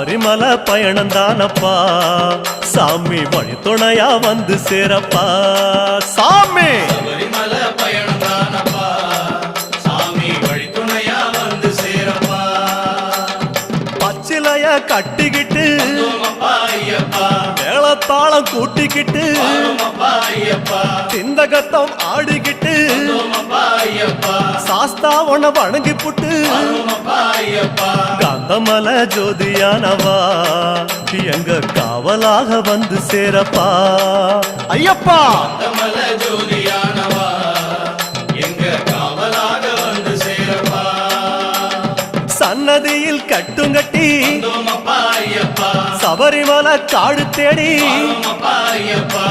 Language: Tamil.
சபரிமலை பயணம் தானப்பா சாமி வழி துணையா வந்து சேரப்பா சாமி சபரிமலை பயணம் தானப்பா சாமி வழி துணையா வந்து சேரப்பா பச்சிலைய கட்டிக்கிட்டு ஐயப்பா மேளத்தாளம் கூட்டிக்கிட்டு ஐயப்பா சிந்தகத்தம் ஆடிக்கிட்டு ஐயப்பா சாஸ்தாவன வணங்கி புட்டு ஐயப்பா காந்தமல ஜோதியானவா எங்க காவலாக வந்து சேரப்பா ஐயப்பா காந்தமல ஜோதியானவா எங்க காவலாக வந்து சேரப்பா சன்னதியில் கட்டுங்கட்டி ஐயப்பா சபரிமலை காடு தேடி ஐயப்பா